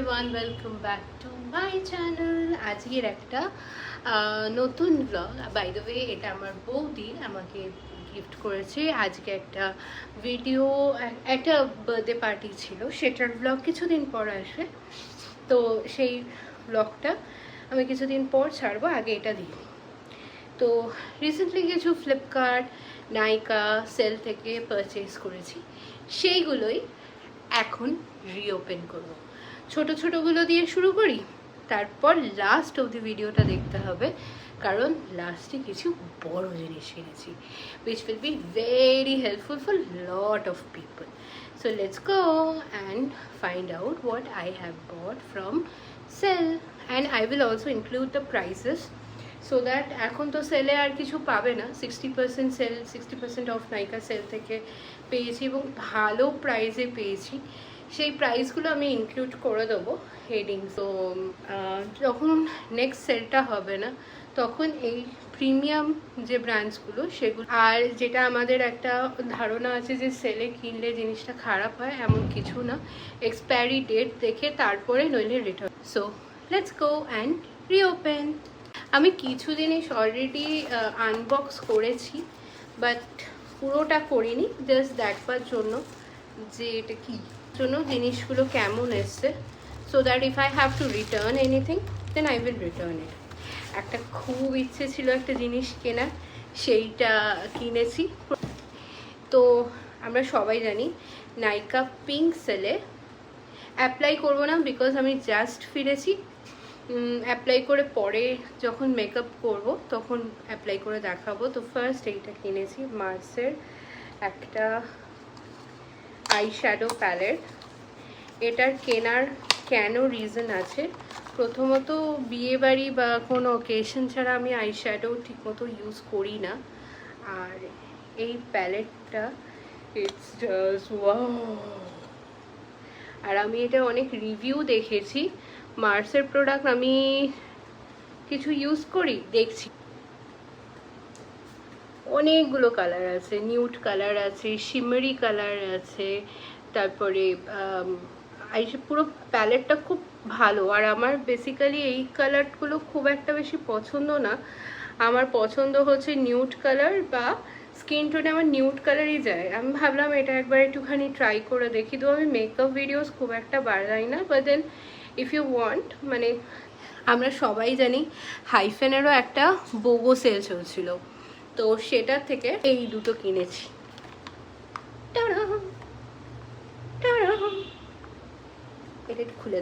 Everyone, welcome back to my channel. আজকের একটা নতুন ব্লগ। বাই দ্য ওয়ে, এটা আমার বৌদি আমাকে গিফট করেছে। আজকে একটা ভিডিও, একটা বার্থডে পার্টি ছিল, সেটার ব্লগ কিছুদিন পর আসবে। তো সেই ব্লগটা আমি কিছুদিন পর ছাড়বো, আগে এটা দিই। তো রিসেন্টলি কিছু ফ্লিপকার্ট, নাইকা সেল থেকে পারচেজ করেছি, সেইগুলোই এখন রিওপেন করবো। ছোট ছোটগুলো দিয়ে শুরু করি, তারপর লাস্ট অবধি ভিডিওটা দেখতে হবে, কারণ লাস্টে কিছু বড় জিনিস কিনেছি which will be very helpful for lot of people. So let's go and find out what I have bought from sale, and I will also include the prices so that এখন তো সেলে আর কিছু পাবে না। 60% সেল, 60% অফ নাইকা সেল থেকে পেয়েছি এবং ভালো প্রাইসে পেয়েছি। সেই প্রাইসগুলো আমি ইনক্লুড করে দেবো হেডিং। তো যখন নেক্সট সেলটা হবে না, তখন এই প্রিমিয়াম যে ব্র্যান্ডসগুলো সেগুলো, আর যেটা আমাদের একটা ধারণা আছে যে সেলে কিনলে জিনিসটা খারাপ হয়, এমন কিছু না। এক্সপায়ারি ডেট দেখে তারপরে নইলে return. So let's go and reopen. আমি কিছু জিনিস অলরেডি আনবক্স করেছি, বাট পুরোটা করিনি, জাস্ট দেখবার জন্য যে এটা কি জন্য জিনিসগুলো কেমন এসছে, so that if I have to return anything then I will return it. একটা খুব ইচ্ছে ছিল একটা জিনিস কেনার, সেইটা কিনেছি। তো আমরা সবাই জানি নাইকা পিঙ্ক সেলে অ্যাপ্লাই করবো না, বিকজ আমি জাস্ট ফিরেছি। অ্যাপ্লাই করে পরে যখন মেকআপ করব তখন অ্যাপ্লাই করে দেখাবো। তো ফার্স্ট এইটা কিনেছি, মার্সের একটা আই শ্যাডো প্যালেট। এটার কেনার কেন রিজন আছে। প্রথমত, বিয়েবাড়ি বা কোনো অকেশন ছাড়া আমি আই শ্যাডো ঠিকমতো ইউজ করি না। আর এই প্যালেটটা ইটস জাস্ট ওয়াও। আর আমি এটা অনেক রিভিউ দেখেছি, মার্সের প্রোডাক্ট আমি কিছু ইউজ করি, দেখছি অনেকগুলো কালার আছে, নিউড কালার আছে, শিমারি কালার আছে, তারপরে পুরো প্যালেটটা খুব ভালো। আর আমার বেসিক্যালি এই কালারগুলো খুব একটা বেশি পছন্দ না। আমার পছন্দ হচ্ছে নিউড কালার বা স্কিন টোনে আমার নিউড কালারই যায়। আমি ভাবলাম এটা একবার একটুখানি ট্রাই করে দেখি। তো আমি মেকআপ ভিডিওস খুব একটা বাড়াই না, but then if you want, মানে আমরা সবাই জানি হাইফেনেরও একটা বোগো সেল চলছিল, তো সেটা থেকে এই দুটো কিনেছি। এটা খুলে